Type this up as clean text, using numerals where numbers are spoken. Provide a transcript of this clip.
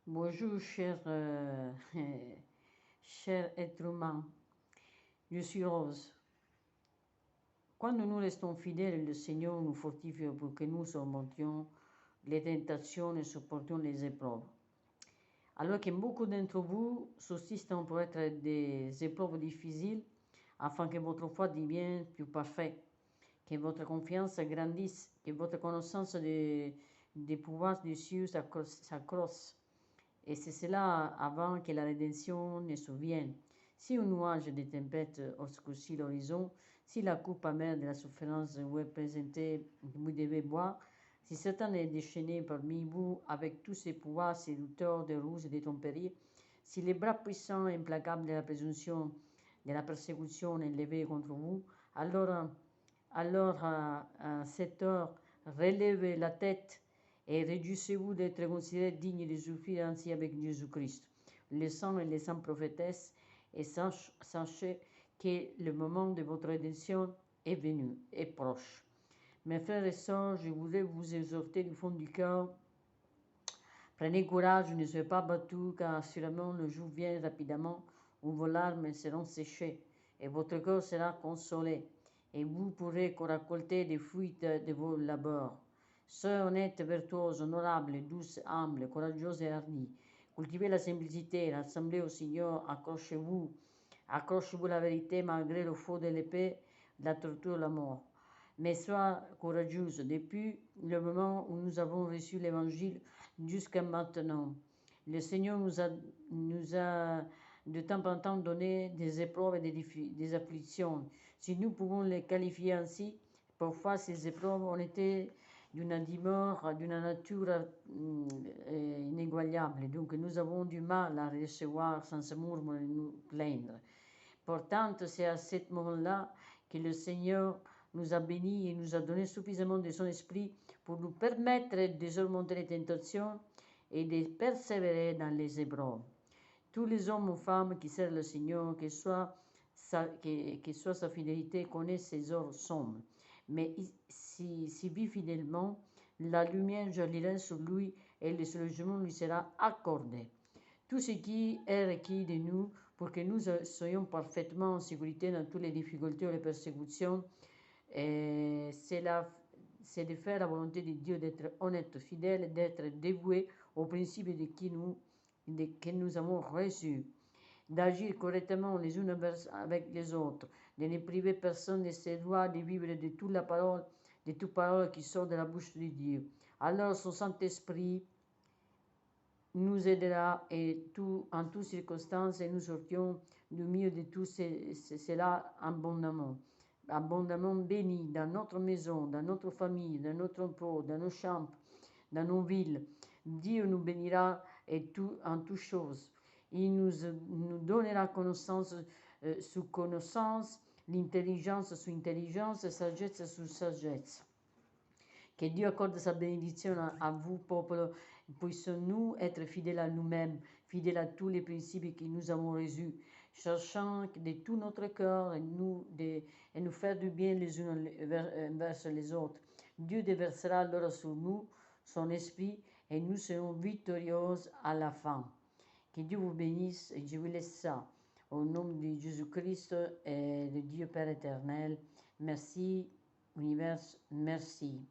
Bonjour, cher, cher être humain. Je suis Rose. Quand nous restons fidèles, le Seigneur nous fortifie pour que nous surmontions les tentations et supportions les épreuves. Alors que beaucoup d'entre vous subsistent pour être des épreuves difficiles, afin que votre foi devienne plus parfaite, que votre confiance grandisse, que votre connaissance des pouvoirs des cieux s'accroisse. Et c'est cela avant que la rédemption ne survienne. Si un nuage de tempête obscurcit l'horizon, si la coupe amère de la souffrance vous est présentée, vous devez boire, si Satan est déchaîné parmi vous avec tous ses pouvoirs séducteurs de ruse et de tromperie, si les bras puissants et implacables de la présomption, de la persécution est levé contre vous, alors à cette heure, relevez la tête et réjouissez-vous d'être considéré digne de souffrir ainsi avec Jésus-Christ, les saints et les saintes prophétesses, et sachez que le moment de votre rédemption est venu, est proche. Mes frères et sœurs, je voudrais vous exhorter du fond du cœur. Prenez courage, ne soyez pas battus, car assurément le jour vient rapidement où vos larmes seront séchées et votre cœur sera consolé, et vous pourrez récolter des fruits de vos labeurs. Soyez honnêtes, vertueuses, honorables, douces, humbles, courageuses et hardies. Cultivez la simplicité, rassemblez au Seigneur, accrochez-vous à la vérité malgré le feu de l'épée, la torture, la mort. Mais sois courageuse depuis le moment où nous avons reçu l'Évangile jusqu'à maintenant. Le Seigneur nous a de temps en temps donné des épreuves et des afflictions. Si nous pouvons les qualifier ainsi, parfois ces épreuves ont été d'une nature inégalable. Donc nous avons du mal à recevoir sans se murmurer et nous plaindre. Pourtant, c'est à ce moment-là que le Seigneur nous a bénis et nous a donné suffisamment de son esprit pour nous permettre de surmonter les tentations et de persévérer dans les épreuves. Tous les hommes ou femmes qui servent le Seigneur, que soit sa fidélité, connaissent ses heures sombres. Mais s'il vit fidèlement, la lumière jaillira sur lui et le soulagement lui sera accordé. Tout ce qui est requis de nous pour que nous soyons parfaitement en sécurité dans toutes les difficultés ou les persécutions, c'est de faire la volonté de Dieu, d'être honnête, fidèle, d'être dévoué aux principes que nous avons reçus, d'agir correctement les uns avec les autres, de ne priver personne de ses droits, de vivre de toute parole qui sort de la bouche de Dieu. Alors son Saint-Esprit nous aidera et en toutes circonstances et nous sortions du milieu de tout cela abondamment bénis dans notre maison, dans notre famille, dans notre emploi, dans nos champs, dans nos villes. Dieu nous bénira en toutes choses. Il nous donnera connaissance sous connaissance, l'intelligence sous intelligence, sagesse sous sagesse. Que Dieu accorde sa bénédiction à vous, peuple. Puissions-nous être fidèles à nous-mêmes, fidèles à tous les principes que nous avons reçus, cherchant de tout notre cœur et nous faire du bien les uns envers les autres. Dieu déversera alors sur nous son esprit et nous serons victorieux à la fin. Que Dieu vous bénisse et je vous laisse ça. Au nom de Jésus-Christ et de Dieu Père éternel, merci, univers, merci.